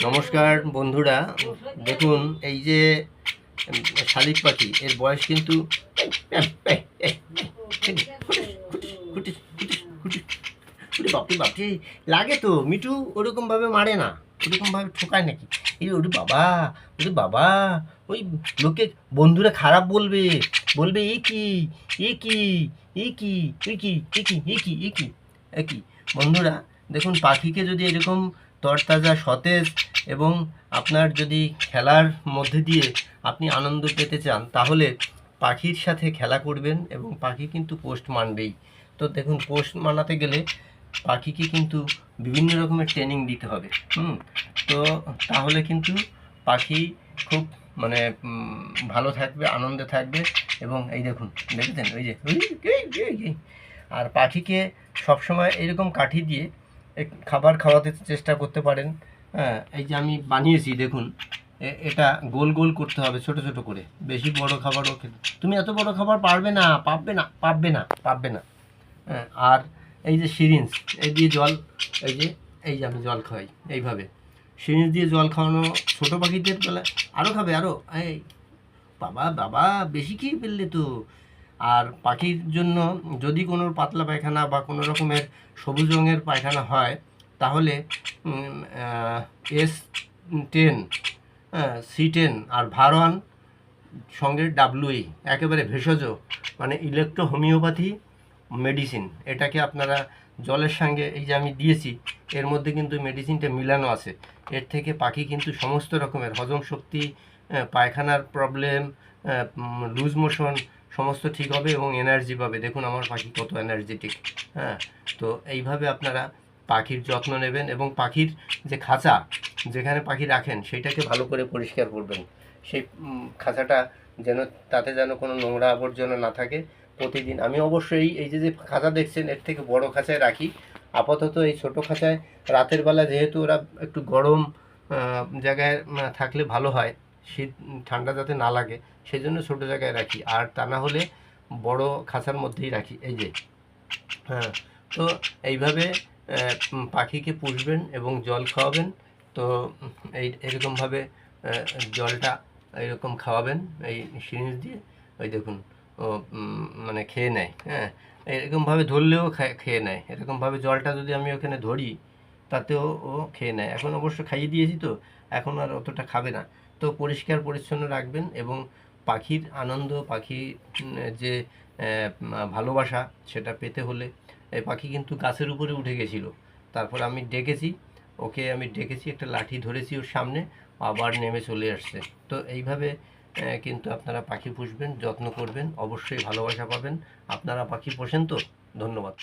নমস্কার বন্ধুরা, দেখুন এই যে শালিক পাখি, এর বয়স কিন্তু বাপরে বাপরে লাগে তো। মিঠু ওরকম ভাবে মারে না, ওরকম ভাবে ঠোকায় নাকি? এই ওরে বাবা, ওরে বাবা, ওই লোকে বন্ধুরা খারাপ বলবে, বলবে এ কি এ কি এ কি এ কি এ কি এ কি এ কি এ কি। বন্ধুরা দেখুন, পাখিকে যদি এরকম তরতাজা সতেজ এবং আপনার যদি খেলার মধ্যে দিয়ে আপনি আনন্দ পেতে চান, তাহলে পাখির সাথে খেলা করবেন এবং পাখি কিন্তু পোস্ট মানবেই। তো দেখুন, পোস্ট মানাতে গেলে পাখিকে কিন্তু বিভিন্ন রকমের ট্রেনিং দিতে হবে। তো তাহলে কিন্তু পাখি খুব মানে ভালো থাকবে, আনন্দে থাকবে। এবং এই দেখুন, দেখেছেন ওই যে আর পাখিকে সবসময় এরকম কাঠি দিয়ে খাবার খাওয়াতে চেষ্টা করতে পারেন। হ্যাঁ, এই যে আমি বানিয়েছি দেখুন, এটা গোল গোল করতে হবে ছোট ছোট করে। বেশি বড় খাবারও খেতে, তুমি এত বড় খাবার পারবে না, পারবে না। হ্যাঁ, আর এই যে সিরিঞ্জ, এই দিয়ে জল, এই যে আমি জল খাওয়াই এইভাবে সিরিঞ্জ দিয়ে জল খাওয়ানো ছোটো পাখিদের বেলা আরও খাবে আরও। এই বাবা বাবা, বেশি খেয়ে ফেললে তো। আর পাখির জন্য যদি কোনো পাতলা পায়খানা বা কোনো রকমের সবুজ রঙের পায়খানা হয়, তাহলে S10, C10 আর ভারওয়ান সঙ্গে WE, একেবারে ভেষজ মানে ইলেকট্রো হোমিওপ্যাথি মেডিসিন, এটাকে আপনারা জলের সঙ্গে, এই যে আমি দিয়েছি এর মধ্যে কিন্তু মেডিসিনটা মিলানো আছে। এর থেকে পাখি কিন্তু সমস্ত রকমের হজম শক্তি, পায়খানার প্রবলেম, লুজ মোশন সমস্ত ঠিক হবে এবং এনার্জি পাবে। দেখুন আমার পাখি কত এনার্জেটিক। হ্যাঁ, তো এইভাবে আপনারা পাখির যত্ন নেবেন এবং পাখির যে খাঁচা, যেখানে পাখি রাখেন সেইটাকে ভালো করে পরিষ্কার করবেন। সেই খাঁচাটা যেন, তাতে যেন কোনো নোংরা আবর্জনা না থাকে। প্রতিদিন আমি অবশ্যই এই যে খাঁচা দেখছেন, এর থেকে বড় খাঁচায় রাখি। আপাতত এই ছোট খাঁচায় রাতের বেলা, যেহেতু ওরা একটু গরম জায়গায় থাকলে ভালো হয়, শীত ঠান্ডা যাতে না লাগে, সেই জন্য ছোটো জায়গায় রাখি। আর তা না হলে বড় খাঁচার মধ্যেই রাখি। এই যে হ্যাঁ, তো এইভাবে পাখিকে পুষবেন এবং জল খাওয়াবেন। তো এরকমভাবে জলটা এরকম খাওয়াবেন এই সিরিঞ্জ দিয়ে। ওই দেখুন, ও মানে খেয়ে নেয়। হ্যাঁ, এরকমভাবে ধরলেও খেয়ে নেয়। এরকমভাবে জলটা যদি আমি ওখানে ধরি, তাতেও ও খেয়ে নেয়। এখন অবশ্য খাইয়ে দিয়েছি, তো এখন আর অতটা খাবে না। তো পরিষ্কার পরিচ্ছন্ন রাখবেন এবং পাখির আনন্দ, পাখির যে ভালোবাসা, সেটা পেতে হলে, এই পাখি কিন্তু গাছের উপরে উঠে গেছিলো, তারপর আমি ডেকেছি ওকে, আমি ডেকেছি, একটা লাঠি ধরেছি ওর সামনে, আবার নেমে চলে আসছে। তো এইভাবে কিন্তু আপনারা পাখি পুষবেন, যত্ন করবেন, অবশ্যই ভালোবাসা পাবেন। আপনারা পাখি পোষেন তো? ধন্যবাদ।